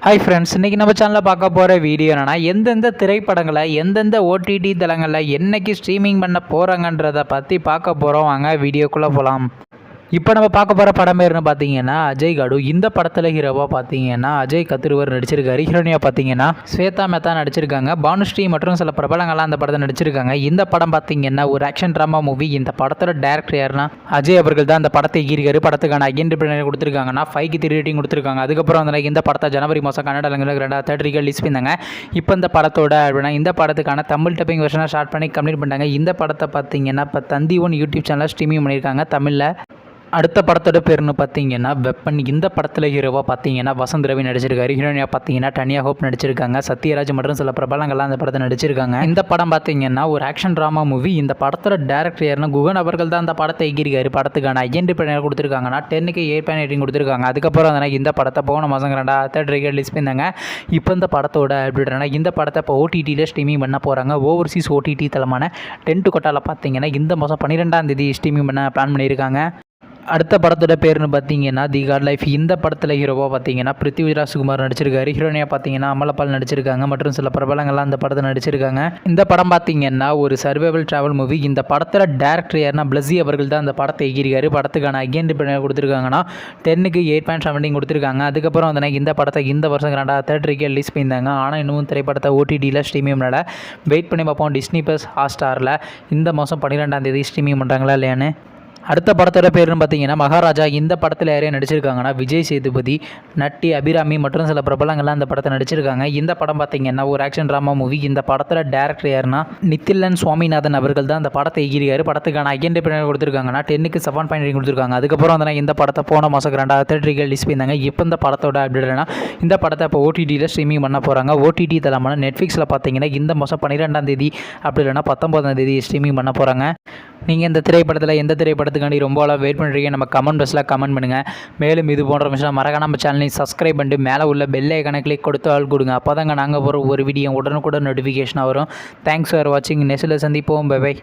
Hi friends, இன்றைக்கி நம்ம சேனலில் பார்க்க போகிற வீடியோ என்னென்னா, எந்தெந்த திரைப்படங்களை எந்தெந்த ஓடிடி தளங்களில் என்னைக்கு ஸ்ட்ரீமிங் பண்ண போகிறாங்கன்றதை பற்றி பார்க்க போகிறோம். வாங்க வீடியோக்குள்ளே போகலாம். இப்போ நம்ம பார்க்க போகிற படம் பேருன்னு பார்த்தீங்கன்னா அஜய் காடு. இந்த படத்தில் ஹீரோவாக பார்த்தீங்கன்னா அஜய் கத்திருவர் நடிச்சிருக்காரு. ஹீரோனியாக பார்த்தீங்கன்னா ஸ்வேதா மேத்தா நடிச்சிருக்காங்க. பானுஸ்ரீ மற்றும் சில பிரபலங்கள்லாம் அந்த படத்தை நடிச்சிருக்காங்க. இந்த படம் பார்த்தீங்கன்னா ஒரு ஆக்ஷன் ட்ராமா மூவி. இந்த படத்தோட டேரக்டர் யாருன்னா அஜய் அவர்கள் தான் அந்த படத்தை ஈர்க்காரு. படத்துக்கான அகைன் கொடுத்துருக்காங்கன்னா 5க்கு 3 ரேட்டிங் கொடுத்துருக்காங்க. அதுக்கப்புறம் வந்து இந்த படத்தை ஜனவரி மாதம் கன்னட லாங்குவேஜ் 2003 ரிலீஸ் பண்ணாங்க. இப்போ இந்த படத்தோட அப்படின்னா இந்த படத்துக்கான தமிழ் டப்பிங் வெர்ஷனாக ஸ்டார்ட் பண்ணி கம்ப்ளீட் பண்ணிட்டாங்க. இந்த படத்தை பார்த்தீங்கன்னா இப்போ தந்தி ஒன் யூடியூப் சேனலில் ஸ்ட்ரீமிங் பண்ணியிருக்காங்க தமிழில். அடுத்த படத்தோட பேருன்னு பார்த்தீங்கன்னா வெப்பன். இந்த படத்தில் ஹீரோவாக பார்த்தீங்கன்னா வசந்த் ரவி நடிச்சிருக்காரு. ஹீரோனியாக பார்த்தீங்கன்னா டனியா ஹோப் நடிச்சிருக்காங்க. சத்யராஜ் மற்றும் சில பிரபலங்கள்லாம் அந்த படத்தை நடிச்சிருக்காங்க. இந்த படம் பார்த்தீங்கன்னா ஒரு ஆக்ஷன் ட்ராமா மூவி. இந்த படத்தோட டேரக்டர் யாருன்னா குகன் அவர்கள் தான் அந்த படத்தை இயக்கியிருக்காரு. படத்துக்கான ஐஎன்டி பண்ண கொடுத்துருக்காங்கன்னா 10க்கு 8.8 கொடுத்துருக்காங்க. அதுக்கப்புறம் வந்து இந்த படத்தை போன மாதம் 2003 ரிலீஸ் பண்ணாங்க. இப்போ இந்த படத்தோட அப்படின்னா இந்த படத்தை இப்போ ஓடிடியில் ஸ்ட்ரீமிங் பண்ண போகிறாங்க. ஓவர்சீஸ் ஓடிடி தளமான டென்ட் கொட்டாவில் பார்த்தீங்கன்னா இந்த மாதம் 12ஆம் தேதி ஸ்ட்ரீமிங் பண்ண பிளான் பண்ணியிருக்காங்க. அடுத்த படத்தோட பேருன்னு பார்த்தீங்கன்னா தி காட் லைஃப். இந்த படத்தில் ஹீரோவாக பார்த்தீங்கன்னா பிருத்திவிராஜ் குமார் நடிச்சிருக்காரு. ஹீரோனியாக பார்த்தீங்கன்னா அமலபால் நடிச்சிருக்காங்க மற்றும் சில பிரபலங்கள்லாம் அந்த படத்தை நடிச்சிருக்காங்க. இந்த படம் பார்த்தீங்கன்னா ஒரு சர்வைவல் ட்ராவல் மூவி. இந்த படத்தில் டேரக்டர் யாருன்னா பிளஸி அவர்கள் தான் அந்த படத்தை இயக்கியிருக்காரு. படத்துக்கான அகைன் கொடுத்துருக்காங்கன்னா 10க்கு 8.17 கொடுத்துருக்காங்க. அதுக்கப்புறம் வந்து இந்த படத்தை இந்த வருஷம் 2003 ரிலீஸ் பண்ணியிருந்தாங்க. ஆனால் இன்னும் திரைப்படத்தை ஓடிடியில் ஸ்ட்ரீமிங் பண்ணல. வெயிட் பண்ணி பார்ப்போம். டிஸ்னி ப்ளஸ் ஹாட்ஸ்டாரில் இந்த மாதம் 12ஆம் தேதி ஸ்ட்ரீமிங் பண்ணுறாங்களா இல்லையான்னு. அடுத்த படத்தோட பேருன்னு பார்த்தீங்கன்னா மகாராஜா. இந்த படத்தில் யாரையும் நடிச்சிருக்காங்கன்னா விஜய் சேதுபதி, நட்டி அபிராமி மற்றும் சில பிரபலங்கள்லாம் அந்த படத்தை நடிச்சிருக்காங்க. இந்த படம் பார்த்தீங்கன்னா ஒரு ஆக்ஷன் ட்ராமா மூவி. இந்த படத்தில் டேரக்டர் யாருன்னா நித்திலன் சுவாமிநாதன் அவர்கள் தான் அந்த படத்தை இயக்கியிருக்காரு. படத்துக்கான ஐஎன்டி கொடுத்துருக்காங்கன்னா 10க்கு 7.8 கொடுத்துருக்காங்க. அதுக்கப்புறம் வந்து இந்த படத்தை போன மாதம் 2003 ரிலீஸ் பண்ணாங்க. இப்போ இந்த படத்தோட அப்படின்னா இந்த படத்தை இப்போ ஓடிடியில் ஸ்ட்ரீமிங் பண்ண போகிறாங்க. ஓடிடி தளமான நெட்ஃப்ளிக்ஸில் பார்த்தீங்கன்னா இந்த மாதம் 12ஆம் தேதி அப்படி இல்லைன்னா 19ஆம் தேதி ஸ்ட்ரீமிங் பண்ண போகிறாங்க. நீங்கள் இந்த திரைப்படத்தில் எந்த திரைப்படத்துக்காண்டி ரொம்ப வெயிட் பண்ணுறீங்க நம்ம கமெண்ட் பாக்ஸில் கமெண்ட் பண்ணுங்கள். மேலும் இது போன்ற விஷயம் மறக்காம நம்ம சேனலையும் சப்ஸ்கிரைப் பண்ணிட்டு மேலே உள்ள பெல் ஐக்கானை கிளிக் கொடுத்து ஆள் கொடுங்க. அப்போ தாங்க நாங்கள் ஒரு வீடியோ உடனுக்குடன் நோட்டிஃபிகேஷனாக வரும். தேங்க்ஸ் ஃபார் வாட்சிங். நெக்ஸ்ட்டில் சந்திப்போம். Bye by.